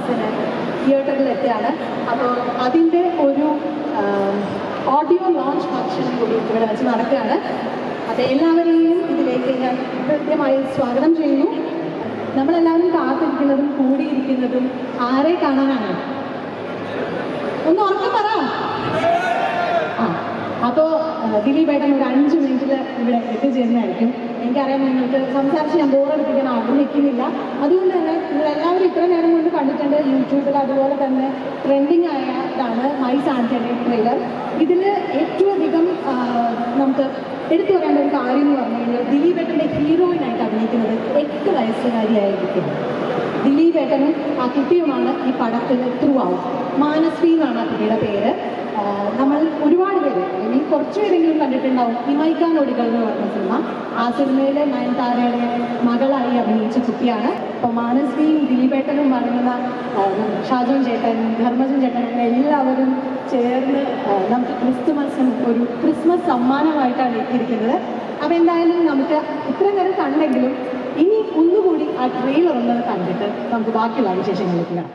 ക്രിസ്മസിന് തിയേറ്ററിലെത്തിയാണ്. അപ്പോൾ അതിൻ്റെ ഒരു ഓഡിയോ ലോഞ്ച് ഫംഗ്ഷൻ കൂടി ഇവിടെ വെച്ച് നടക്കുകയാണ്. അപ്പോൾ എല്ലാവരെയും ഇതിലേക്ക് ഞാൻ കൃത്യമായി സ്വാഗതം ചെയ്യുന്നു. നമ്മളെല്ലാവരും കാത്തിരിക്കുന്നതും കൂടിയിരിക്കുന്നതും ആരെ കാണാനാണ്? ഒന്ന് ഉറക്കം പറ. അപ്പോൾ ദിലീപേട്ടൻ ഒരു 5 മിനിറ്റിൽ ഇവിടെ എത്തിച്ചേരുന്നതായിരിക്കും. എനിക്കറിയാം നിങ്ങൾക്ക് സംസാരിച്ച് ഞാൻ ബോറടിപ്പിക്കാൻ ആഗ്രഹിക്കുന്നില്ല. അതുകൊണ്ട് തന്നെ നിങ്ങളെല്ലാവരും ഇത്ര നേരം കൊണ്ട് കണ്ടിട്ടുണ്ട് യൂട്യൂബിൽ. അതുപോലെ തന്നെ ട്രെൻഡിങ് ആയതാണ് മൈ സാന്റയുടെ ട്രെയിലർ. ഇതിൽ ഏറ്റവും അധികം നമുക്ക് എടുത്തു പറയേണ്ട ഒരു കാര്യം എന്ന് പറഞ്ഞു കഴിഞ്ഞാൽ ദിലീപേട്ടൻ്റെ ഹീറോയിനായിട്ട് അഭിനയിക്കുന്നത് 8 വയസ്സുകാരിയായിരിക്കും. ദിലീപേട്ടനും ആ കുട്ടിയുമാണ് ഈ പടത്തിൽ ത്രൂ ഔട്ട്. മാനസ്വി എന്നാണ് ആ കുട്ടിയുടെ പേര്. നമ്മൾ ഒരുപാട് പേര് കുറച്ച് പേരെങ്കിലും കണ്ടിട്ടുണ്ടാവും ഇമൈക്ക നൊടികൾ എന്ന് പറഞ്ഞ സിനിമ. ആ സിനിമയിൽ നയൻതാരയുടെ മകളായി അഭിനയിച്ച കുട്ടിയാണ്. അപ്പോൾ മാനസ്വിയും ദിലീപേട്ടനും പറയുന്ന ഷാജോൻ ചേട്ടൻ, ധർമ്മജൻ ചേട്ടൻ, അങ്ങനെ എല്ലാവരും ചേർന്ന് നമുക്ക് ഒരു ക്രിസ്മസ് സമ്മാനമായിട്ടാണ് എത്തിയിരിക്കുന്നത്. അപ്പോൾ എന്തായാലും നമുക്ക് ഇത്ര നേരം കണ്ടെങ്കിലും ഇനി ഒന്നുകൂടി ആ ട്രെയിലർ ഒന്നത് കണ്ടിട്ട് നമുക്ക് ബാക്കിയുള്ള വിശേഷങ്ങളിലേക്ക് കാണാം.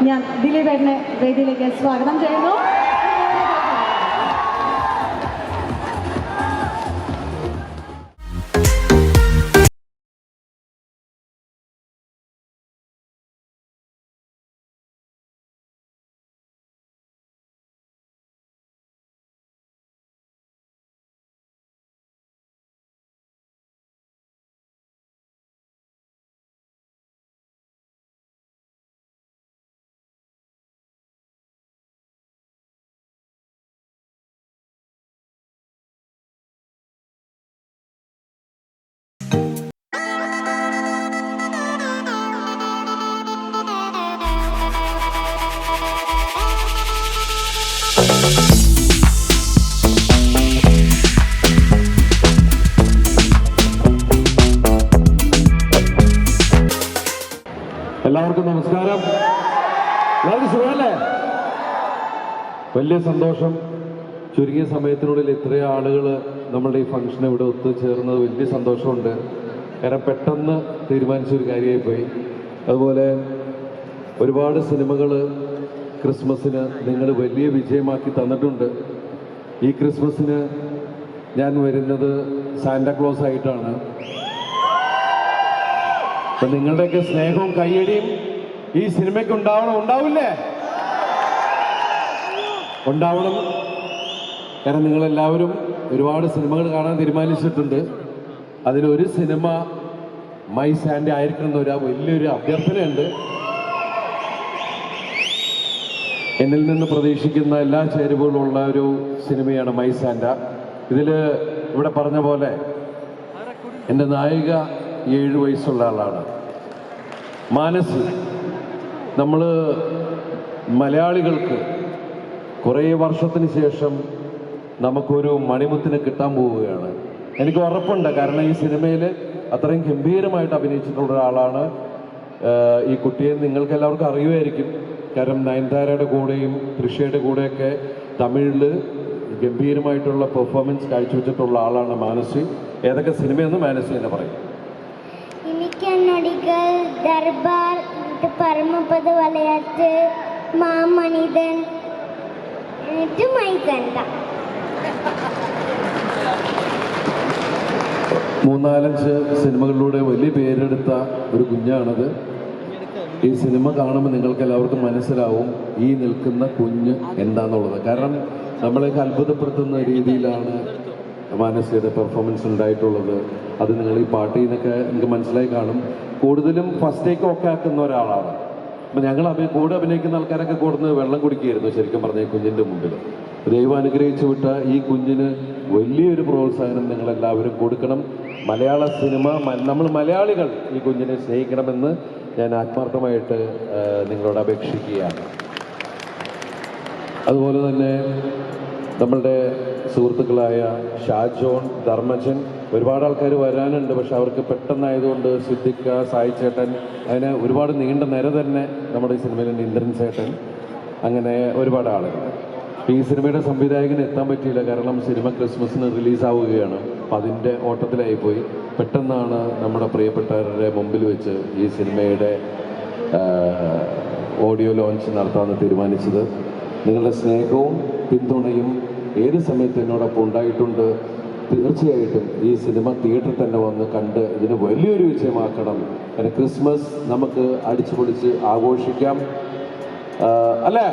ഞാൻ ദിലീപേട്ടനെ വേദിയിലേക്ക് സ്വാഗതം ചെയ്യുന്നു. എല്ലാവർക്കും നമസ്കാരം. വളരെ സുഖമല്ലേ? വലിയ സന്തോഷം. ചുരുങ്ങിയ സമയത്തിനുള്ളിൽ ഇത്രയും ആളുകൾ നമ്മളുടെ ഈ ഫംഗ്ഷൻ ഇവിടെ ഒത്തുചേർന്നത് വലിയ സന്തോഷമുണ്ട്. കാരണം പെട്ടെന്ന് തീരുമാനിച്ചൊരു കാര്യമായി പോയി. അതുപോലെ ഒരുപാട് സിനിമകൾ ക്രിസ്മസിന് നിങ്ങൾ വലിയ വിജയമാക്കി തന്നിട്ടുണ്ട്. ഈ ക്രിസ്മസിന് ഞാൻ വരുന്നത് സാന്റാക്ലോസ് ആയിട്ടാണ്. അപ്പം നിങ്ങളുടെയൊക്കെ സ്നേഹവും കയ്യടിയും ഈ സിനിമയ്ക്ക് ഉണ്ടാവില്ലേ? ഉണ്ടാവണം. കാരണം നിങ്ങളെല്ലാവരും ഒരുപാട് സിനിമകൾ കാണാൻ തീരുമാനിച്ചിട്ടുണ്ട്. അതിലൊരു സിനിമ മൈ സാൻഡ ആയിരിക്കണം എന്നൊരു വലിയൊരു അഭ്യർത്ഥനയുണ്ട്. എന്നിൽ നിന്ന് പ്രതീക്ഷിക്കുന്ന എല്ലാ ചേരുവകളുള്ള ഒരു സിനിമയാണ് മൈ സാൻഡ. ഇവിടെ പറഞ്ഞ പോലെ എൻ്റെ നായിക 7 വയസ്സുള്ള ആളാണ്, മാനസി. നമ്മൾ മലയാളികൾക്ക് കുറേ വർഷത്തിന് ശേഷം നമുക്കൊരു മണിമുത്തിനെ കിട്ടാൻ പോവുകയാണ്. എനിക്ക് ഉറപ്പുണ്ട്. കാരണം ഈ സിനിമയിൽ അത്രയും ഗംഭീരമായിട്ട് അഭിനയിച്ചിട്ടുള്ള ഒരാളാണ് ഈ കുട്ടിയെ. നിങ്ങൾക്ക് എല്ലാവർക്കും അറിയുമായിരിക്കും. കാരണം നയൻതാരയുടെ കൂടെയും തൃഷയുടെ കൂടെയൊക്കെ തമിഴിൽ ഗംഭീരമായിട്ടുള്ള പെർഫോമൻസ് കാഴ്ചവെച്ചിട്ടുള്ള ആളാണ് മാനസി. ഏതൊക്കെ സിനിമയെന്ന് മാനസി എന്ന് പറയും. നടികൾ, ദർബാർ, പരമപദ വലയത്ത്, മാമനിതൻ, മൈ സാന്റ. 3-4 സിനിമകളിലൂടെ വലിയ പേരെടുത്ത ഒരു കുഞ്ഞാണത്. ഈ സിനിമ കാണുമ്പോൾ നിങ്ങൾക്ക് എല്ലാവർക്കും മനസ്സിലാവും ഈ നിൽക്കുന്ന കുഞ്ഞ് എന്താണെന്നുള്ളത്. കാരണം നമ്മളെയൊക്കെ അത്ഭുതപ്പെടുത്തുന്ന രീതിയിലാണ് മാനസിയുടെ പെർഫോമൻസ് ഉണ്ടായിട്ടുള്ളത്. അത് നിങ്ങൾ ഈ പാട്ടിൽ നിന്നൊക്കെ നിങ്ങൾക്ക് മനസ്സിലായി കാണും. കൂടുതലും ഫസ്റ്റ് ടേക്ക് ഒക്കെ ആക്കുന്ന ഒരാളാണ്. അപ്പം ഞങ്ങൾ കൂടെ അഭിനയിക്കുന്ന ആൾക്കാരൊക്കെ കൊടുന്ന് വെള്ളം കുടിക്കുകയായിരുന്നു ശരിക്കും പറഞ്ഞ കുഞ്ഞിൻ്റെ മുമ്പിൽ. ദൈവം അനുഗ്രഹിച്ചു വിട്ട ഈ കുഞ്ഞിന് വലിയൊരു പ്രോത്സാഹനം നിങ്ങളെല്ലാവരും കൊടുക്കണം. മലയാള സിനിമ, നമ്മൾ മലയാളികൾ ഈ കുഞ്ഞിനെ സ്നേഹിക്കണമെന്ന് ഞാൻ ആത്മാർത്ഥമായിട്ട് നിങ്ങളോട് അപേക്ഷിക്കുകയാണ്. അതുപോലെ തന്നെ നമ്മളുടെ സുഹൃത്തുക്കളായ ഷാജോൺ, ധർമ്മജൻ, ഒരുപാട് ആൾക്കാർ വരാനുണ്ട്. പക്ഷെ അവർക്ക് പെട്ടെന്നായതുകൊണ്ട് സിദ്ദിഖ, സായി ചേട്ടൻ, അതിന് ഒരുപാട് നീണ്ട നിര തന്നെ നമ്മുടെ ഈ സിനിമയിലുണ്ട്. ഇന്ദ്രൻ ചേട്ടൻ, അങ്ങനെ ഒരുപാട് ആളുകൾ. ഈ സിനിമയുടെ സംവിധായകന് എത്താൻ പറ്റിയില്ല, കാരണം സിനിമ ക്രിസ്മസിന് റിലീസാവുകയാണ്. അപ്പം അതിൻ്റെ ഓട്ടത്തിലായിപ്പോയി. പെട്ടെന്നാണ് നമ്മുടെ പ്രിയപ്പെട്ടവരുടെ മുമ്പിൽ വെച്ച് ഈ സിനിമയുടെ ഓഡിയോ ലോഞ്ച് നടത്താമെന്ന് തീരുമാനിച്ചത്. നിങ്ങളുടെ സ്നേഹവും പിന്തുണയും ഏത് സമയത്ത് എന്നോടൊപ്പം ഉണ്ടായിട്ടുണ്ട്. തീർച്ചയായിട്ടും ഈ സിനിമ തിയേറ്ററിൽ തന്നെ വന്ന് കണ്ട് ഇതിന് വലിയൊരു വിജയമാക്കണം. കാരണം ക്രിസ്മസ് നമുക്ക് അടിച്ചു പൊളിച്ച് ആഘോഷിക്കാം, അല്ലേ?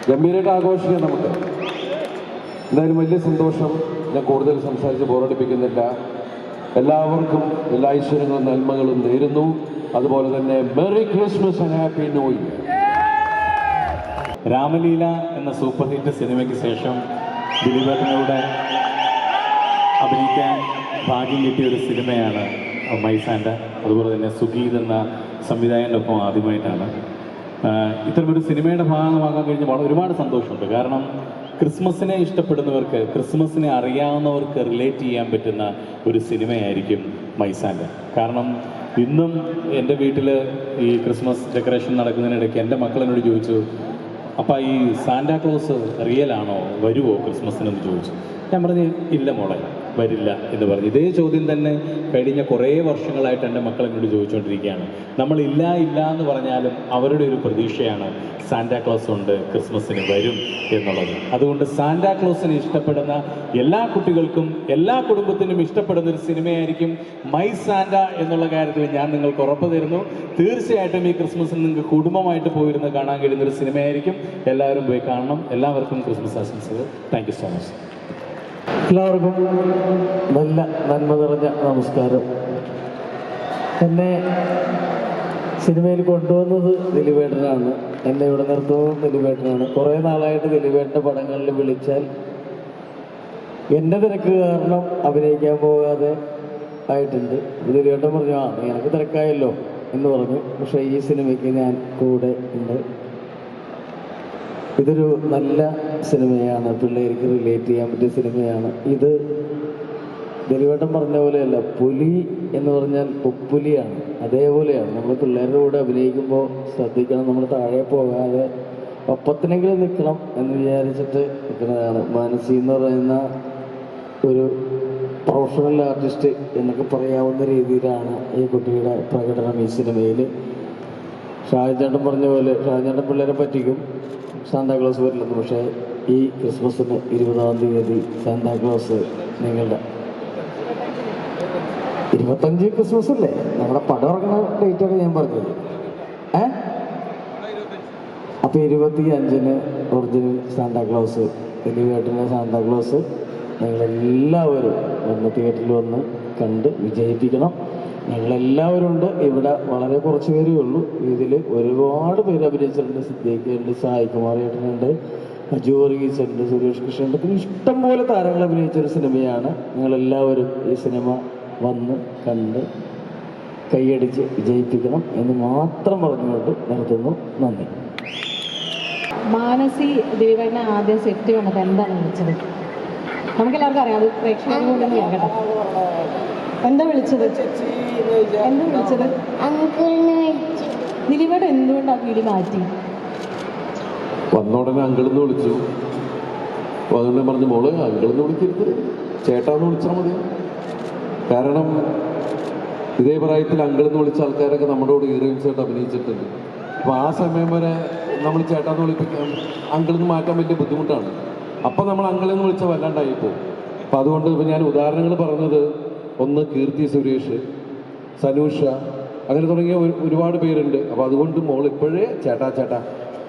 ഗംഭീരമായിട്ട് ആഘോഷിക്കാം നമുക്ക്. എന്തായാലും വലിയ സന്തോഷം. ഞാൻ കൂടുതൽ സംസാരിച്ച് ബോറടിപ്പിക്കുന്നില്ല. എല്ലാവർക്കും എല്ലാ ഐശ്വര്യങ്ങളും നന്മകളും നേരുന്നു. അതുപോലെ തന്നെ merry Christmas and happy new year. Ramaleela എന്ന സൂപ്പർ ഹിറ്റ് സിനിമയ്ക്ക് ശേഷം ദിലീപേട്ടനോട് അഭിനയിക്കാൻ ഭാഗ്യം കിട്ടിയ ഒരു സിനിമയാണ് മൈസാൻഡ. അതുപോലെ തന്നെ സുഗീത് എന്ന സംവിധായകൻ്റെ ഒപ്പം ആദ്യമായിട്ടാണ് ഇത്തരമൊരു സിനിമയുടെ ഭാഗമാകാൻ കഴിഞ്ഞ ഒരുപാട് സന്തോഷമുണ്ട്. കാരണം ക്രിസ്മസിനെ ഇഷ്ടപ്പെടുന്നവർക്ക്, ക്രിസ്മസിനെ അറിയാവുന്നവർക്ക് റിലേറ്റ് ചെയ്യാൻ പറ്റുന്ന ഒരു സിനിമയായിരിക്കും മൈസാൻഡ. കാരണം ഇന്നും എൻ്റെ വീട്ടിൽ ഈ ക്രിസ്മസ് ഡെക്കറേഷൻ നടക്കുന്നതിനിടയ്ക്ക് എൻ്റെ മക്കളെന്നോട് ചോദിച്ചു, അപ്പം ഈ സാന്റാക്ലോസ് റിയലാണോ, വരുമോ ക്രിസ്മസിനെന്ന് ചോദിച്ചു. ഞാൻ പറഞ്ഞു ഇല്ല മോളെ, വരില്ല എന്ന് പറഞ്ഞു. ഇതേ ചോദ്യം തന്നെ കഴിഞ്ഞ കുറേ വർഷങ്ങളായിട്ട് എൻ്റെ മക്കൾ എന്നോട് ചോദിച്ചുകൊണ്ടിരിക്കുകയാണ്. നമ്മളില്ല ഇല്ല എന്ന് പറഞ്ഞാലും അവരുടെ ഒരു പ്രതീക്ഷയാണ് സാന്റാക്ലോസ് ഉണ്ട്, ക്രിസ്മസിന് വരും എന്നുള്ളത്. അതുകൊണ്ട് സാന്റാക്ലോസിനെ ഇഷ്ടപ്പെടുന്ന എല്ലാ കുട്ടികൾക്കും എല്ലാ കുടുംബത്തിനും ഇഷ്ടപ്പെടുന്ന ഒരു സിനിമയായിരിക്കും മൈ സാന്റ എന്നുള്ള കാര്യത്തിൽ ഞാൻ നിങ്ങൾക്ക് ഉറപ്പ് തരുന്നു. തീർച്ചയായിട്ടും ഈ ക്രിസ്മസിന് നിങ്ങൾക്ക് കുടുംബമായിട്ട് പോയിരുന്ന് കാണാൻ കഴിയുന്ന ഒരു സിനിമയായിരിക്കും. എല്ലാവരും പോയി കാണണം. എല്ലാവർക്കും ക്രിസ്മസ് ആശംസകൾ. Thank you so much. എല്ലാവർക്കും നല്ല നന്മ നിറഞ്ഞ നമസ്കാരം. എന്നെ സിനിമയിൽ കൊണ്ടുവന്നത് ദിലീപേട്ടനാണ്, എന്നെ ഇവിടെ നിർത്തുന്നതും ദിലീപേട്ടനാണ്. കുറേ നാളായിട്ട് ദിലീപേട്ടൻ്റെ പടങ്ങളിൽ വിളിച്ചാൽ എൻ്റെ തിരക്ക് കാരണം അഭിനയിക്കാൻ പോകാതെ ആയിട്ടുണ്ട്. ദിലീപേട്ടൻ പറഞ്ഞു, നീ എനിക്ക് തിരക്കായല്ലോ എന്ന് പറഞ്ഞു. പക്ഷേ ഈ സിനിമയ്ക്ക് ഞാൻ കൂടെ ഉണ്ട്. ഇതൊരു നല്ല സിനിമയാണ്, പിള്ളേർക്ക് റിലേറ്റ് ചെയ്യാൻ പറ്റിയ സിനിമയാണ്. ഇത് ദിലീപേട്ടൻ പറഞ്ഞ പോലെയല്ല, പുലി എന്ന് പറഞ്ഞാൽ ഉപ്പുലിയാണ്, അതേപോലെയാണ്. നമ്മൾ പിള്ളേരുടെ കൂടെ അഭിനയിക്കുമ്പോൾ ശ്രദ്ധിക്കണം, നമ്മൾ താഴെ പോകാതെ ഒപ്പത്തിനെങ്കിലും നിൽക്കണം എന്ന് വിചാരിച്ചിട്ട് നിൽക്കുന്നതാണ്. മാനസി എന്ന് പറയുന്ന ഒരു പ്രൊഫഷണൽ ആർട്ടിസ്റ്റ് എന്നൊക്കെ പറയാവുന്ന രീതിയിലാണ് ഈ കുട്ടിയുടെ പ്രകടനം ഈ സിനിമയിൽ. ഷാജേട്ടൻ പറഞ്ഞ പോലെ, ഷാജേട്ടൻ പിള്ളേരെ പറ്റിക്കും, സാന്താക്ലോസ് വരില്ലെന്ന്. പക്ഷേ ഈ ക്രിസ്മസിന് 20-ാം തീയതി സാന്താക്ലോസ് നിങ്ങളുടെ 25 ക്രിസ്മസ് അല്ലേ, നമ്മുടെ പടം ഇറങ്ങുന്ന ഡേറ്റൊക്കെ ഞാൻ പറഞ്ഞത്. അപ്പോൾ 25-ന് ഒറിജിനൽ സാന്താക്ലോസ്, ദിലീപേട്ടൻ്റെ സാന്താക്ലോസ് നിങ്ങളെല്ലാവരും വന്ന് തിയേറ്ററിൽ വന്ന് കണ്ട് വിജയിപ്പിക്കണം. ഞങ്ങളെല്ലാവരും ഉണ്ട് ഇവിടെ. വളരെ കുറച്ച് പേരേ ഉള്ളൂ. ഇതിൽ ഒരുപാട് പേര് അഭിനയിച്ചിട്ടുണ്ട്. സിദ്ദീഖുണ്ട്, സായി കുമാർ ഏട്ടനുണ്ട്, അജു വർഗീസുണ്ട്, സുരേഷ് കൃഷ്ണനുണ്ട്. പിന്നെ ഇഷ്ടം പോലെ താരങ്ങൾ അഭിനയിച്ചൊരു സിനിമയാണ്. നിങ്ങളെല്ലാവരും ഈ സിനിമ വന്ന് കണ്ട് കൈയടിച്ച് വിജയിപ്പിക്കണം എന്ന് മാത്രം പറഞ്ഞുകൊണ്ട് നിർത്തുന്നു. നന്ദി. മാനസി ദിലീപേട്ടനെ ആദ്യം സെറ്റ് വന്നപ്പോൾ എന്താണ് വിളിച്ചത്? നമുക്കെല്ലാവർക്കും അറിയാം, അത് പ്രേക്ഷകർ കൂടെ കേൾക്കട്ടെ. എന്താ വിളിച്ചത്? ദിലീപേട്ടൻ എന്തുകൊണ്ട് ആ വിളി മാറ്റി? വന്ന ഉടനെ അങ്കിളെന്ന് വിളിച്ചു. അപ്പോൾ അതുകൊണ്ട് പറഞ്ഞു, മോള് അങ്കിളെന്ന് വിളിക്കരുത്, ചേട്ടാന്ന് വിളിച്ചാൽ മതി. കാരണം ഇതേ പ്രായത്തിൽ അങ്കിളെന്ന് വിളിച്ച ആൾക്കാരൊക്കെ നമ്മുടെ കൂടെ ഹീറോയിൻസായിട്ട് അഭിനയിച്ചിട്ടുണ്ട്. അപ്പോൾ ആ സമയം വരെ നമ്മൾ ചേട്ടാന്ന് വിളിപ്പിക്കാൻ, അങ്കിളെന്ന് മാറ്റാൻ വലിയ ബുദ്ധിമുട്ടാണ്. അപ്പം നമ്മൾ അങ്കിളെന്ന് വിളിച്ചാൽ വല്ലാണ്ടായിപ്പോൾ. അപ്പം അതുകൊണ്ട് ഇപ്പം ഞാൻ ഉദാഹരണങ്ങൾ പറഞ്ഞത്, ഒന്ന് കീർത്തി സുരേഷ്, സനൂഷ, അങ്ങനെ തുടങ്ങിയ ഒരുപാട് പേരുണ്ട്. അപ്പോൾ അതുകൊണ്ട് മോൾ ഇപ്പോഴേ ചേട്ടാ ചേട്ടാ.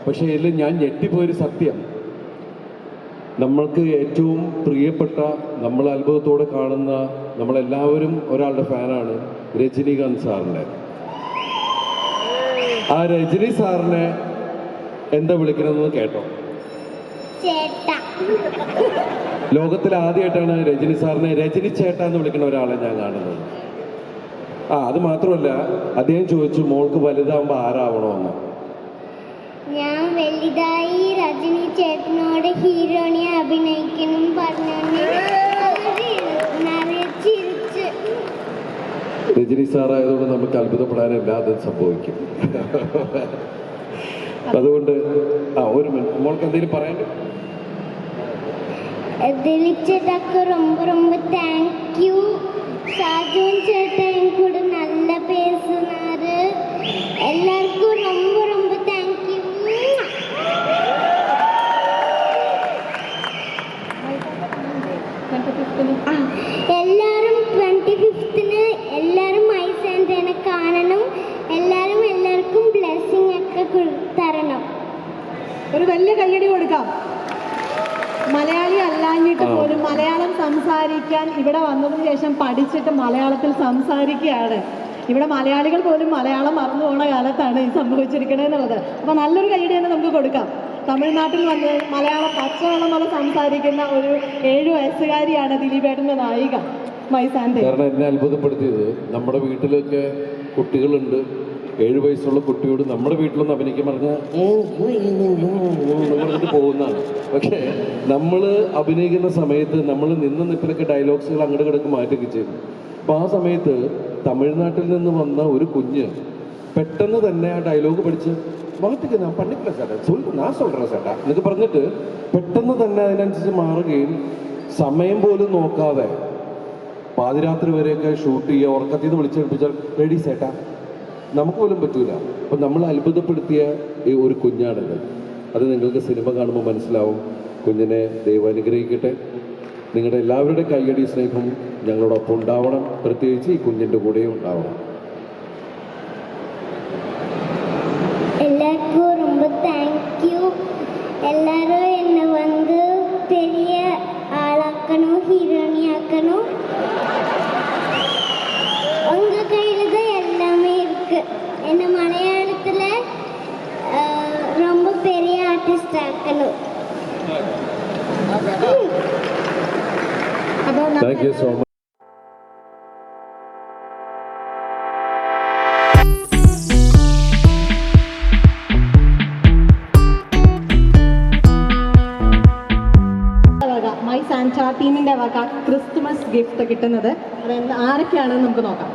പക്ഷേ ഇതിൽ ഞാൻ ഞെട്ടിപ്പോയൊരു സത്യം, നമ്മൾക്ക് ഏറ്റവും പ്രിയപ്പെട്ട, നമ്മൾ അത്ഭുതത്തോടെ കാണുന്ന, നമ്മളെല്ലാവരും ഒരാളുടെ ഫാനാണ്, രജനീകാന്ത് സാറിൻ്റെ. ആ രജനി സാറിനെ എന്താ വിളിക്കണമെന്ന് കേട്ടോ? ചേട്ടാ. ലോകത്തിൽ ആദ്യമായിട്ടാണ് രജനി സാറിനെ രജനി ചേട്ടാ എന്ന് വിളിക്കുന്ന ഒരാളെ ഞാൻ കാണുന്നത്. അത് മാത്രമല്ല, അദ്ദേഹം ചോദിച്ചു മോൾക്ക് വലുതാകുമ്പോൾ ആരാവണമെന്ന്. ഞാൻ വലുതായി രജനി ചേട്ടനോട് ഹീറോണിയെ അഭിനയിക്കണം പറഞ്ഞു. ചിരിച്ച്. രജനി സാറായതുകൊണ്ട് നമുക്ക് അത്ഭുതപ്പെടാനില്ലാതെ സംഭവിക്കും. അതുകൊണ്ട് ഒരു മിനിറ്റ്, മോൾക്ക് എന്തെങ്കിലും പറയാൻ? ദിലീപ് ചേട്ടാക്ക് ரொம்ப ரொம்ப தேங்க்யூ. ஷாஜோன் சேட்டா என் கூட நல்ல பேசினாரு. எல்லாருக்கும் ரொம்ப ரொம்ப தேங்க்யூ. എല്ലാവരും 25th എല്ലാവരും മൈസാൻഡനെ കാണണം. എല്ലാവർക്കും ബ്ലെസ്സിങ് ഒക്കെ തരണം. ഒരു വലിയ കയ്യടി കൊടുക്കാം. മലയാളി അല്ലാഞ്ഞിട്ട് പോലും മലയാളം സംസാരിക്കാൻ ഇവിടെ വന്നതിന് ശേഷം പഠിച്ചിട്ട് മലയാളത്തിൽ സംസാരിക്കുകയാണ്. ഇവിടെ മലയാളികൾ പോലും മലയാളം മറന്നു പോണ കാലത്താണ് ഈ സംഭവിച്ചിരിക്കണത് എന്നുള്ളത്. അപ്പോൾ നല്ലൊരു കയ്യടി തന്നെ നമുക്ക് കൊടുക്കാം. തമിഴ്നാട്ടിൽ വന്ന് മലയാളം പച്ചവെള്ളം പോലെ സംസാരിക്കുന്ന ഒരു 7 വയസ്സുകാരിയാണ് ദിലീപേട്ടൻ്റെ നായിക മൈസാൻ്റെ. കാരണം എന്നെ അത്ഭുതപ്പെടുത്തിയത്, നമ്മുടെ വീട്ടിലൊക്കെ കുട്ടികളുണ്ട്, 7 വയസ്സുള്ള കുട്ടിയോട് നമ്മുടെ വീട്ടിലൊന്ന് അഭിനയിക്കാൻ പറഞ്ഞാൽ പറഞ്ഞിട്ട് പോകുന്നതാണ്. പക്ഷേ നമ്മൾ അഭിനയിക്കുന്ന സമയത്ത് നമ്മൾ നിപ്പിലൊക്കെ ഡയലോഗ്സുകൾ അങ്ങോട്ട് കിടക്ക് മാറ്റുകയൊക്കെ ചെയ്തു. അപ്പോൾ ആ സമയത്ത് തമിഴ്നാട്ടിൽ നിന്ന് വന്ന ഒരു കുഞ്ഞ് പെട്ടെന്ന് തന്നെ ആ ഡയലോഗ് പഠിച്ച് മാറ്റിക്ക് ഞാൻ പണിക്കില്ല ചേട്ടാ, ഞാൻ சொல்றேன் ചേട്ടാ എന്നൊക്കെ പറഞ്ഞിട്ട് പെട്ടെന്ന് തന്നെ അതിനനുസരിച്ച് മാറുകയും സമയം പോലും നോക്കാതെ പാതിരാത്രി വരെയൊക്കെ ഷൂട്ട് ചെയ്യുക, ഉറക്കത്തിൽ നിന്ന് വിളിച്ചെടുപ്പിച്ചാൽ റെഡി ചേട്ടാ, നമുക്ക് പോലും പറ്റൂല. അപ്പം നമ്മൾ അത്ഭുതപ്പെടുത്തിയ ഈ ഒരു കുഞ്ഞാണിത്. അത് നിങ്ങൾക്ക് സിനിമ കാണുമ്പോൾ മനസ്സിലാവും. കുഞ്ഞിനെ ദൈവം അനുഗ്രഹിക്കട്ടെ. നിങ്ങളുടെ എല്ലാവരുടെ കയ്യടി സ്നേഹം ഞങ്ങളോടൊപ്പം ഉണ്ടാവണം. പ്രത്യേകിച്ച് ഈ കുഞ്ഞിൻ്റെ കൂടെയും ഉണ്ടാവണം. എല്ലാവർക്കും ரொம்ப தேங்க்யூ. எல்லாரும் என்னை வந்து பெரிய ஆளாக்கணும், ஹீரோனி ஆக்கணும். உங்க கையில தான் எல்லாமே இருக்கு. என்ன மலையாளத்துல ரொம்ப பெரிய ஆர்டிஸ்ட் ஆக்கணும். Thank you so much. My Santa ടീമിൻ്റെ വക ക്രിസ്തുമസ് ഗിഫ്റ്റ് കിട്ടുന്നത് അത് ആരൊക്കെയാണെന്ന് നമുക്ക് നോക്കാം.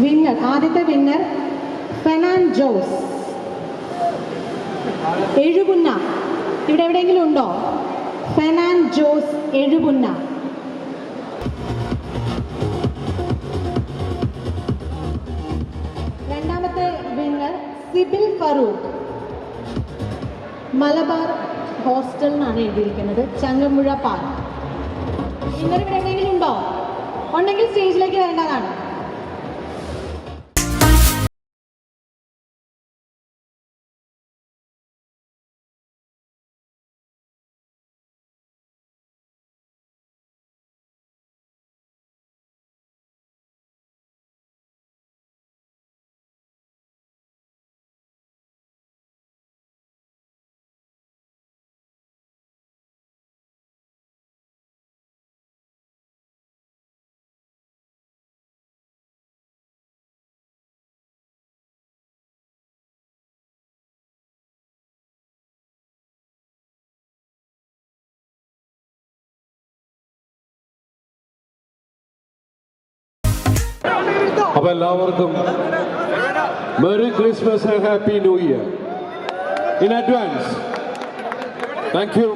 വിന്നർ, ആദ്യത്തെ വിന്നർ ഫെനാൻ ജോസ് എഴുപുന്ന. ഇവിടെ എവിടെയെങ്കിലും ഉണ്ടോ? ഫെനാൻ ജോസ് എഴുപുന്ന. രണ്ടാമത്തെ വിന്നർ സിബിൽ ഫറൂഖ്, മലബാർ ഹോസ്റ്റൽ എന്നാണ് എഴുതിയിരിക്കുന്നത്, ചങ്ങമ്പുഴ പാർക്ക്. വിന്നർ ഇവിടെ എവിടെയെങ്കിലും ഉണ്ടോ? ഉണ്ടെങ്കിൽ സ്റ്റേജിലേക്ക് വരേണ്ടതാണ്. അപ്പോൾ എല്ലാവർക്കും merry Christmas and happy new year in advance. Thank you.